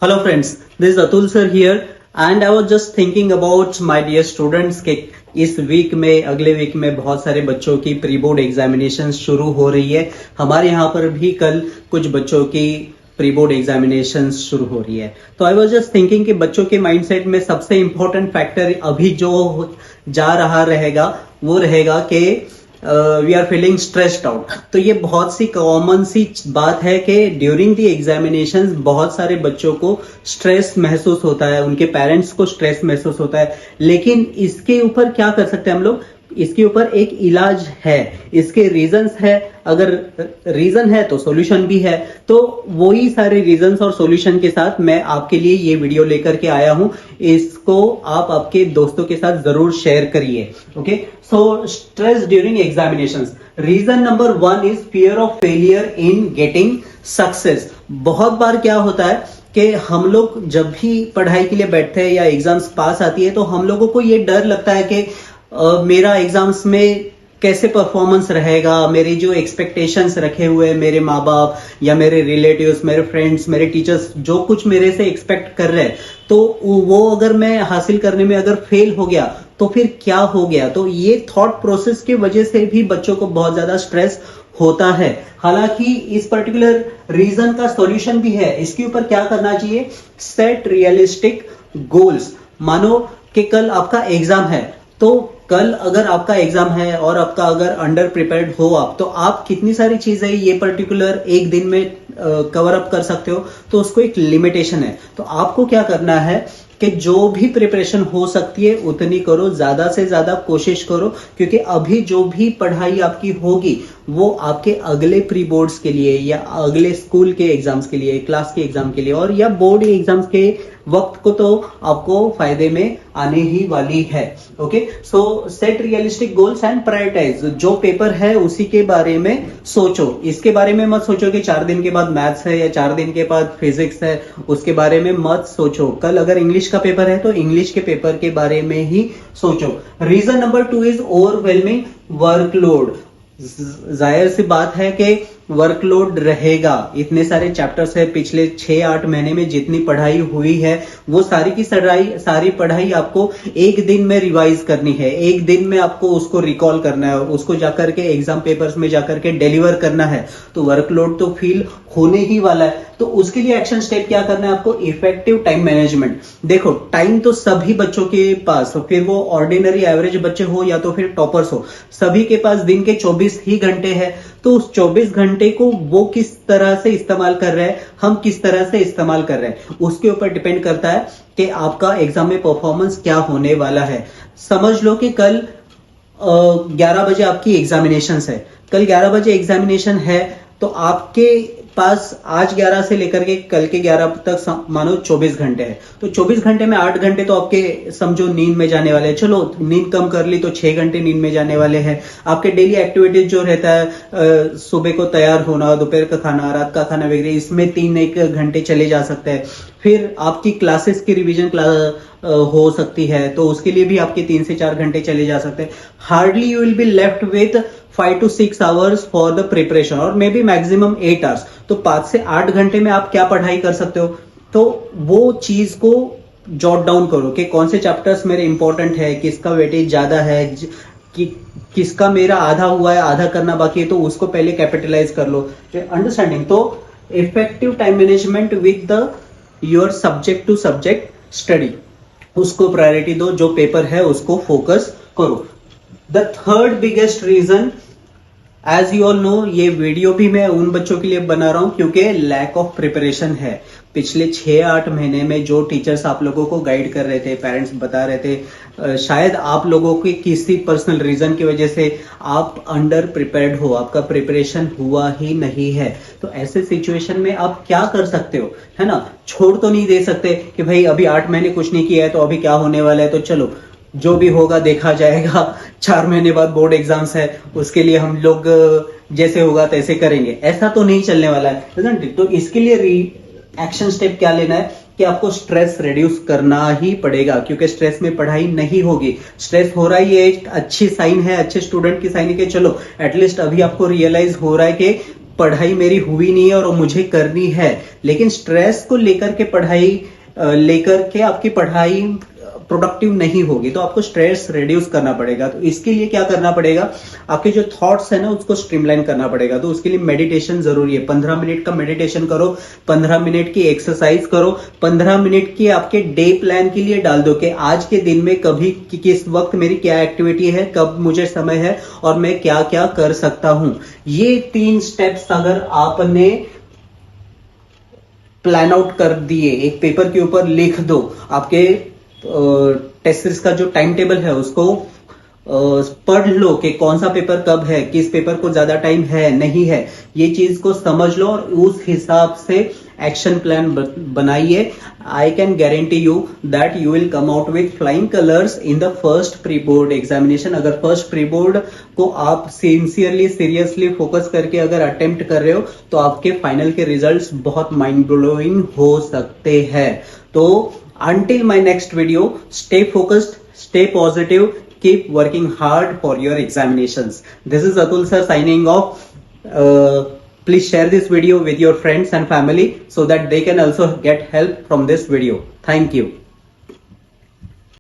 Hello friends, this is Atul sir here and I was just thinking about my dear students के इस week में अगले week में बहुत सारे बच्चों की प्री बोर्ड एग्जामिनेशन शुरू हो रही है। हमारे यहाँ पर भी कल कुछ बच्चों की प्री बोर्ड एग्जामिनेशन शुरू हो रही है। तो आई वाज जस्ट थिंकिंग कि बच्चों के माइंडसेट में सबसे इम्पोर्टेंट फैक्टर अभी जो जा रहा रहेगा वो रहेगा कि we are feeling stressed out. तो ये बहुत सी कॉमन सी बात है कि ड्यूरिंग द एग्जामिनेशंस बहुत सारे बच्चों को स्ट्रेस महसूस होता है, उनके पेरेंट्स को स्ट्रेस महसूस होता है। लेकिन इसके ऊपर क्या कर सकते हैं हम लोग? इसके ऊपर एक इलाज है, इसके रीजंस है। अगर रीजन है तो सॉल्यूशन भी है। तो वही सारे रीजंस और सॉल्यूशन के साथ मैं आपके लिए ये वीडियो लेकर के आया हूं। इसको आप आपके दोस्तों के साथ जरूर शेयर करिए। Okay, so stress during examinations. Reason number 1 is fear of failure in getting success. बहुत बार क्या होता है कि हम लोग जब भी पढ़ाई के लिए बैठते हैं या एग्जाम्स पास आती है तो हम लोगों को ये डर लगता है कि मेरा एग्जाम्स में कैसे परफॉर्मेंस रहेगा, मेरी जो एक्सपेक्टेशंस रखे हुए मेरे माँ बाप या मेरे रिलेटिव्स, मेरे फ्रेंड्स, मेरे टीचर्स जो कुछ मेरे से एक्सपेक्ट कर रहे हैं, तो वो अगर मैं हासिल करने में अगर फेल हो गया तो फिर क्या हो गया। तो ये थॉट प्रोसेस की वजह से भी बच्चों को बहुत ज्यादा स्ट्रेस होता है। हालांकि इस पर्टिकुलर रीजन का सॉल्यूशन भी है। इसके ऊपर क्या करना चाहिए? Set realistic goals. मानो कि कल आपका एग्जाम है, तो कल अगर आपका एग्जाम है और आपका अगर अंडर प्रिपेयर्ड हो आप, तो आप कितनी सारी चीजें ये पर्टिकुलर एक दिन में कवर अप कर सकते हो। तो उसको एक लिमिटेशन है। तो आपको क्या करना है कि जो भी प्रिपरेशन हो सकती है उतनी करो, ज्यादा से ज्यादा कोशिश करो, क्योंकि अभी जो भी पढ़ाई आपकी होगी वो आपके अगले प्री बोर्ड्स के लिए या अगले स्कूल के एग्जाम्स के लिए, क्लास के एग्जाम के लिए और या बोर्ड एग्जाम्स के वक्त को तो आपको फायदे में आने ही वाली है। Okay, so set realistic goals and prioritise. जो पेपर है उसी के बारे में सोचो। इसके बारे में मत सोचो कि 4 दिन के बाद मैथ्स है या 4 दिन के बाद फिजिक्स है, उसके बारे में मत सोचो। कल अगर इंग्लिश का पेपर है तो इंग्लिश के पेपर के बारे में ही सोचो। Reason number 2 is overwhelming workload. जाहिर सी बात है कि वर्कलोड रहेगा। इतने सारे चैप्टर्स है, पिछले 6-8 महीने में जितनी पढ़ाई हुई है वो सारी की सारी पढ़ाई आपको एक दिन में रिवाइज करनी है, एक दिन में आपको उसको रिकॉल करना है, उसको जाकर के एग्जाम पेपर्स में जाकर के डिलीवर करना है। तो वर्कलोड तो फील होने ही वाला है। तो उसके लिए एक्शन स्टेप क्या करना है आपको? Effective time management. देखो, टाइम तो सभी बच्चों के पास, फिर वो ऑर्डिनरी एवरेज बच्चे हो या तो फिर टॉपर्स हो, सभी के पास दिन के 24 ही घंटे है। तो उस 24 घंटे को वो किस तरह से इस्तेमाल कर रहे हैं, हम किस तरह से इस्तेमाल कर रहे हैं, उसके ऊपर डिपेंड करता है कि आपका एग्जाम में परफॉर्मेंस क्या होने वाला है। समझ लो कि कल 11 बजे आपकी एग्जामिनेशन है। कल 11 बजे एग्जामिनेशन है तो आपके पास आज 11 से लेकर के कल के 11 तक मानो 24 घंटे है। तो 24 घंटे में 8 घंटे तो आपके समझो नींद में जाने वाले हैं। चलो नींद कम कर ली तो 6 घंटे नींद में जाने वाले हैं। आपके डेली एक्टिविटीज जो रहता है, सुबह को तैयार होना, दोपहर का खाना, रात का खाना वगैरह, इसमें 3-1 घंटे चले जा सकते हैं। फिर आपकी क्लासेस की रिवीजन हो सकती है तो उसके लिए भी आपके 3 से 4 घंटे चले जा सकते हैं। Hardly you will be left with 5 to 6 hours for the preparation और मे बी मैक्सिमम 8 hours। तो 5 से 8 घंटे में आप क्या पढ़ाई कर सकते हो? तो वो चीज को जॉट डाउन करो कि कौन से चैप्टर्स मेरे इंपॉर्टेंट है, किसका वेटेज ज्यादा है, किसका मेरा आधा हुआ है, आधा करना बाकी है, तो उसको पहले कैपिटलाइज कर लो। अंडरस्टैंडिंग। तो effective time management with the your subject to subject study, उसको प्रायोरिटी दो। जो पेपर है उसको फोकस करो। The third biggest reason, as you all know, ये वीडियो भी मैं उन बच्चों के लिए बना रहा हूं क्योंकि लैक ऑफ प्रिपरेशन है। पिछले 6-8 महीने में जो टीचर्स आप लोगों को गाइड कर रहे थे, पेरेंट्स बता रहे थे, शायद आप लोगों के किसी पर्सनल रीजन की वजह से आप अंडर प्रिपेयर्ड हो, आपका प्रिपरेशन हुआ ही नहीं है। तो ऐसे सिचुएशन में आप क्या कर सकते हो, है ना? छोड़ तो नहीं दे सकते कि भाई अभी 8 महीने कुछ नहीं किया है तो अभी क्या होने वाला है, तो चलो जो भी होगा देखा जाएगा, 4 महीने बाद बोर्ड एग्जाम्स है, उसके लिए हम लोग जैसे होगा तैसे करेंगे। ऐसा तो नहीं चलने वाला है। तो इसके लिए एक्शन स्टेप क्या लेना है कि आपको स्ट्रेस रिड्यूस करना ही पड़ेगा, क्योंकि स्ट्रेस में पढ़ाई नहीं होगी। स्ट्रेस हो रहा है ये एक अच्छी साइन है, अच्छे स्टूडेंट की साइन है कि चलो एटलीस्ट अभी आपको रियलाइज हो रहा है कि पढ़ाई मेरी हुई नहीं है और मुझे करनी है, लेकिन स्ट्रेस को लेकर के पढ़ाई लेकर के आपकी पढ़ाई प्रोडक्टिव नहीं होगी, तो आपको स्ट्रेस रिड्यूस करना पड़ेगा। तो इसके लिए क्या करना पड़ेगा, आपके जो थॉट्स है ना उसको स्ट्रीमलाइन करना पड़ेगा। तो उसके लिए मेडिटेशन जरूरी है। 15 मिनट का मेडिटेशन करो, 15 मिनट की एक्सरसाइज करो, 15 मिनट की आपके डे प्लान के लिए डाल दो कि आज के दिन में कभी किस वक्त मेरी क्या एक्टिविटी है, कब मुझे समय है और मैं क्या क्या कर सकता हूं। ये 3 स्टेप्स अगर आपने प्लान आउट कर दिए, एक पेपर के ऊपर लिख दो, आपके टेस्ट सीरीज का जो टाइम टेबल है उसको पढ़ लो कि कौन सा पेपर कब है, किस पेपर को ज्यादा टाइम है नहीं है, ये चीज को समझ लो और उस हिसाब से एक्शन प्लान बनाइए। I can guarantee you that you will come out with flying colours in the first pre board examination. अगर फर्स्ट प्री बोर्ड को आप सिंसियरली सीरियसली फोकस करके अगर अटेम्प्ट कर रहे हो तो आपके फाइनल के रिजल्ट्स बहुत माइंड ब्लोइंग हो सकते हैं। तो until my next video, stay focused, stay positive, keep working hard for your examinations. This is Atul sir signing off. Please share this video with your friends and family so that they can also get help from this video. Thank you.